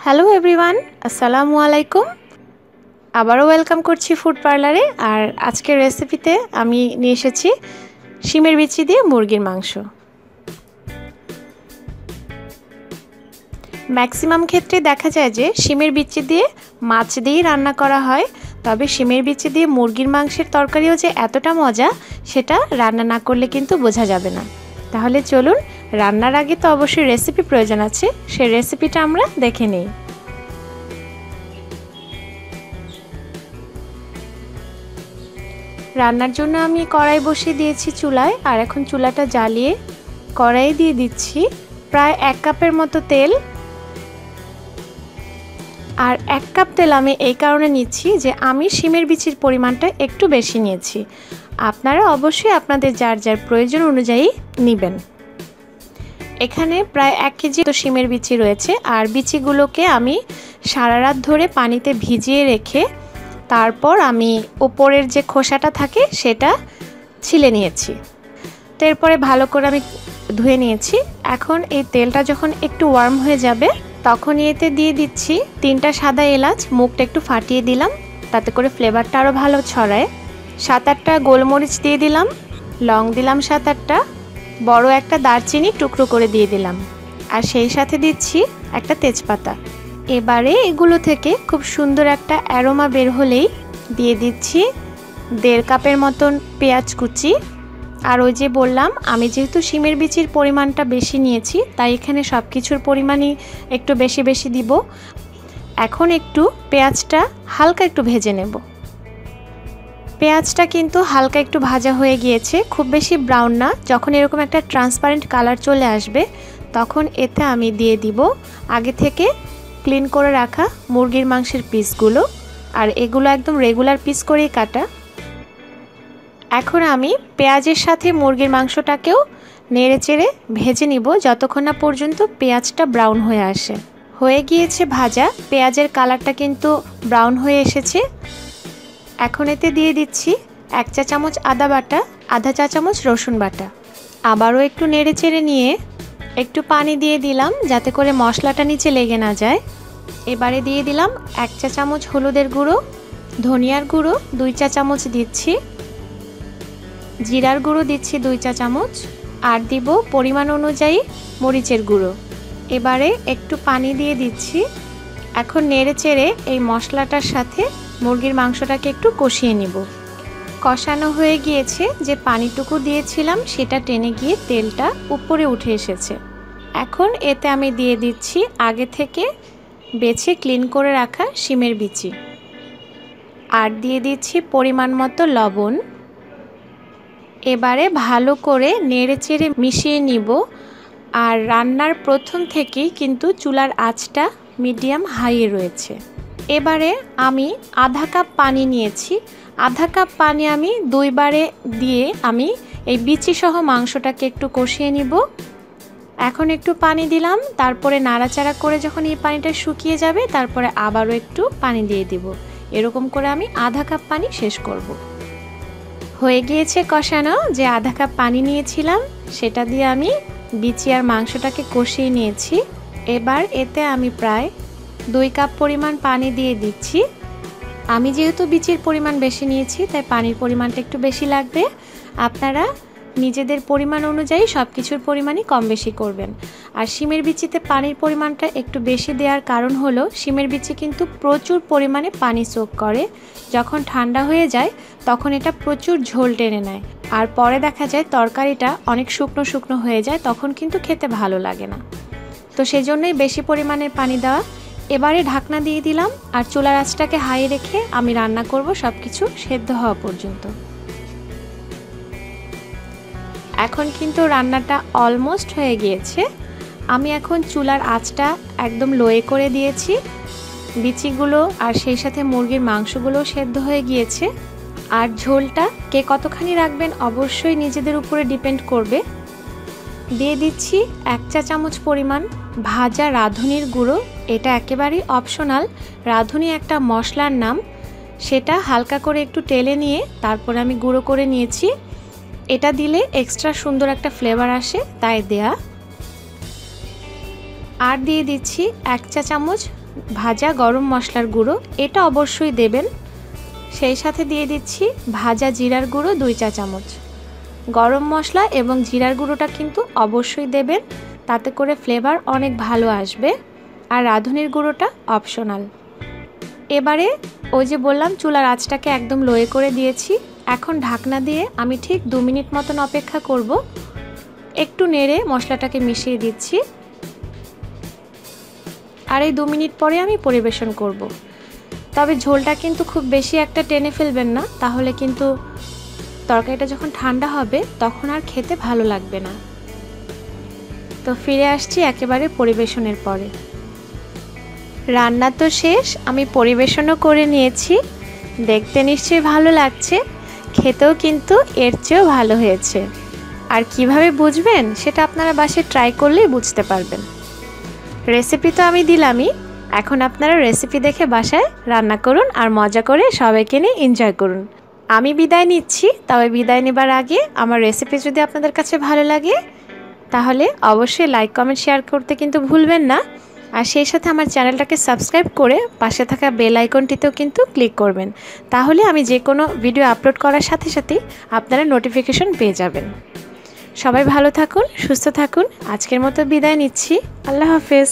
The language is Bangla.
হ্যালো এভরিওয়ান, আসসালামু আলাইকুম। আবারও ওয়েলকাম করছি ফুড পার্লারে। আর আজকের রেসিপিতে আমি নিয়ে এসেছি শিমের বিচি দিয়ে মুরগির মাংস। ম্যাক্সিমাম ক্ষেত্রে দেখা যায় যে শিমের বিচি দিয়ে মাছ দিয়েই রান্না করা হয়, তবে শিমের বিচি দিয়ে মুরগির মাংসের তরকারিও যে এতটা মজা সেটা রান্না না করলে কিন্তু বোঝা যাবে না। তাহলে চলুন, রান্নার আগে তো অবশ্যই রেসিপি প্রয়োজন আছে, সেই রেসিপিটা আমরা দেখে নিই। রান্নার জন্য আমি কড়াই বসিয়ে দিয়েছি চুলায়, আর এখন চুলাটা জ্বালিয়ে কড়াইয়ে দিয়ে দিচ্ছি প্রায় 1 কাপের মতো তেল। আর 1 কাপ তেল আমি এই কারণে নিচ্ছি যে আমি শিমের বিচির পরিমাণটা একটু বেশি নিয়েছি, আপনারা অবশ্যই আপনাদের যার যার প্রয়োজন অনুযায়ী নেবেন। এখানে প্রায় 1 কেজি তো শিমের বিচি রয়েছে, আর বিচিগুলোকে আমি সারা রাত ধরে পানিতে ভিজিয়ে রেখে তারপর আমি উপরের যে খোসাটা থাকে সেটা ছিলে নিয়েছি। তো এরপরে ভালো করে আমি ধুয়ে নিয়েছি। এখন এই তেলটা যখন একটু ওয়ার্ম হয়ে যাবে তখন এতে দিয়ে দিচ্ছি 3টা সাদা এলাচ, মুখটা একটু ফাটিয়ে দিলাম, তাতে করে ফ্লেভারটা আরও ভালো ছড়ায়। 7-8টা গোলমরিচ দিয়ে দিলাম, লং দিলাম 7-8টা, বড় একটা দারচিনি টুকরো করে দিয়ে দিলাম, আর সেই সাথে দিচ্ছি একটা তেজপাতা। এবারে এগুলো থেকে খুব সুন্দর একটা অ্যারোমা বের হলেই দিয়ে দিচ্ছি 1.5 কাপের মতন পেঁয়াজ কুচি। আর ওই যে বললাম আমি যেহেতু শিমের বিচির পরিমাণটা বেশি নিয়েছি, তাই এখানে সব কিছুর পরিমাণই একটু বেশি বেশি দিব। এখন একটু পেঁয়াজটা হালকা একটু ভেজে নেব। পেঁয়াজটা কিন্তু হালকা একটু ভাজা হয়ে গিয়েছে, খুব বেশি ব্রাউন না। যখন এরকম একটা ট্রান্সপারেন্ট কালার চলে আসবে তখন এতে আমি দিয়ে দিব আগে থেকে ক্লিন করে রাখা মুরগির মাংসের পিসগুলো, আর এগুলো একদম রেগুলার পিস করেই কাটা। এখন আমি পেঁয়াজের সাথে মুরগির মাংসটাকেও নেড়েচেড়ে ভেজে নিব যতক্ষণ না পর্যন্ত পেঁয়াজটা ব্রাউন হয়ে আসে। হয়ে গিয়েছে ভাজা, পেঁয়াজের কালারটা কিন্তু ব্রাউন হয়ে এসেছে। এখন এতে দিয়ে দিচ্ছি 1 চা চামচ আদা বাটা, আধা চা চামচ রসুন বাটা। আবারও একটু নেড়েচেড়ে নিয়ে একটু পানি দিয়ে দিলাম যাতে করে মশলাটা নিচে লেগে না যায়। এবারে দিয়ে দিলাম 1 চা চামচ হলুদের গুঁড়ো, ধনিয়ার গুঁড়ো 2 চা চামচ দিচ্ছি, জিরার গুঁড়ো দিচ্ছি 2 চা চামচ, আর দিব পরিমাণ অনুযায়ী মরিচের গুঁড়ো। এবারে একটু পানি দিয়ে দিচ্ছি। এখন নেড়েচেড়ে এই মশলাটার সাথে মুরগির মাংসটাকে একটু কষিয়ে নিব। কষানো হয়ে গিয়েছে, যে পানিটুকু দিয়েছিলাম সেটা টেনে গিয়ে তেলটা উপরে উঠে এসেছে। এখন এতে আমি দিয়ে দিচ্ছি আগে থেকে বেছে ক্লিন করে রাখা শিমের বিচি, আর দিয়ে দিচ্ছি পরিমাণ মতো লবণ। এবারে ভালো করে নেড়েচেড়ে মিশিয়ে নিব। আর রান্নার প্রথম থেকেই কিন্তু চুলার আঁচটা মিডিয়াম হাইয়ে রয়েছে। এবারে আমি আধা কাপ পানি নিয়েছি, আধা কাপ পানি আমি 2 বারে দিয়ে আমি এই বিচি সহ মাংসটাকে একটু কষিয়ে নিব। এখন একটু পানি দিলাম, তারপরে নাড়াচাড়া করে যখন এই পানিটা শুকিয়ে যাবে তারপরে আবারও একটু পানি দিয়ে দিব। এরকম করে আমি আধা কাপ পানি শেষ করব। হয়ে গিয়েছে কষানো, যে আধা কাপ পানি নিয়েছিলাম সেটা দিয়ে আমি বিচি আর মাংসটাকে কষিয়ে নিয়েছি। এবার এতে আমি প্রায় 2 কাপ পরিমাণ পানি দিয়ে দিচ্ছি। আমি যেহেতু বিচির পরিমাণ বেশি নিয়েছি তাই পানির পরিমাণটা একটু বেশি লাগবে। আপনারা নিজেদের পরিমাণ অনুযায়ী সব কিছুর পরিমাণই কম বেশি করবেন। আর শিমের বিচিতে পানির পরিমাণটা একটু বেশি দেওয়ার কারণ হলো শিমের বিচি কিন্তু প্রচুর পরিমাণে পানি সোক করে, যখন ঠান্ডা হয়ে যায় তখন এটা প্রচুর ঝোল টেনে নেয়, আর পরে দেখা যায় তরকারিটা অনেক শুকনো শুকনো হয়ে যায়, তখন কিন্তু খেতে ভালো লাগে না। তো সেজন্যই বেশি পরিমাণের পানি দেওয়া। এবারে ঢাকনা দিয়ে দিলাম, আর চুলার আঁচটাকে হাই রেখে আমি রান্না করব সব কিছু সেদ্ধ হওয়া পর্যন্ত। এখন কিন্তু রান্নাটা অলমোস্ট হয়ে গিয়েছে। আমি এখন চুলার আঁচটা একদম লোয়ে করে দিয়েছি। বিচিগুলো আর সেই সাথে মুরগির মাংসগুলো সেদ্ধ হয়ে গিয়েছে। আর ঝোলটা কে কতখানি রাখবেন অবশ্যই নিজেদের উপরে ডিপেন্ড করবে। দিয়ে দিচ্ছি 1 চা চামচ পরিমাণ ভাজা রাঁধুনির গুঁড়ো। এটা একেবারেই অপশনাল, রাঁধুনি একটা মশলার নাম, সেটা হালকা করে একটু টেলে নিয়ে তারপরে আমি গুঁড়ো করে নিয়েছি। এটা দিলে এক্সট্রা সুন্দর একটা ফ্লেভার আসে, তাই দেয়া। আর দিয়ে দিচ্ছি 1 চা চামচ ভাজা গরম মশলার গুঁড়ো, এটা অবশ্যই দেবেন। সেই সাথে দিয়ে দিচ্ছি ভাজা জিরার গুঁড়ো 2 চা চামচ। গরম মশলা এবং জিরার গুঁড়োটা কিন্তু অবশ্যই দেবেন, তাতে করে ফ্লেভার অনেক ভালো আসবে। আর রাঁধুনির গুঁড়োটা অপশনাল। এবারে ওই যে বললাম চুলার আঁচটাকে একদম লোয়ে করে দিয়েছি। এখন ঢাকনা দিয়ে আমি ঠিক 2 মিনিট মতন অপেক্ষা করব। একটু নেড়ে মশলাটাকে মিশিয়ে দিচ্ছি। আর এই 2 মিনিট পরে আমি পরিবেশন করব। তবে ঝোলটা কিন্তু খুব বেশি একটা টেনে ফেলবেন না, তাহলে কিন্তু তরকারিটা যখন ঠান্ডা হবে তখন আর খেতে ভালো লাগবে না। তো ফিরে আসছি একেবারে পরিবেশনের পরে। রান্না তো শেষ, আমি পরিবেশনও করে নিয়েছি। দেখতে নিশ্চয়ই ভালো লাগছে, খেতেও কিন্তু এর চেয়েও ভালো হয়েছে। আর কিভাবে বুঝবেন সেটা আপনারা বাসায় ট্রাই করলেই বুঝতে পারবেন। রেসিপি তো আমি দিলামই, এখন আপনারা রেসিপি দেখে বাসায় রান্না করুন আর মজা করে সবাইকে নিয়ে এনজয় করুন। আমি বিদায় নিচ্ছি, তবে বিদায় নেবার আগে আমার রেসিপি যদি আপনাদের কাছে ভালো লাগে তাহলে অবশ্যই লাইক কমেন্ট শেয়ার করতে কিন্তু ভুলবেন না। আর সেই সাথে আমার চ্যানেলটাকে সাবস্ক্রাইব করে পাশে থাকা বেল আইকনটিতেও কিন্তু ক্লিক করবেন, তাহলে আমি যে কোনো ভিডিও আপলোড করার সাথে সাথেই আপনারা নোটিফিকেশন পেয়ে যাবেন। সবাই ভালো থাকুন, সুস্থ থাকুন। আজকের মতো বিদায় নিচ্ছি। আল্লাহ হাফেজ।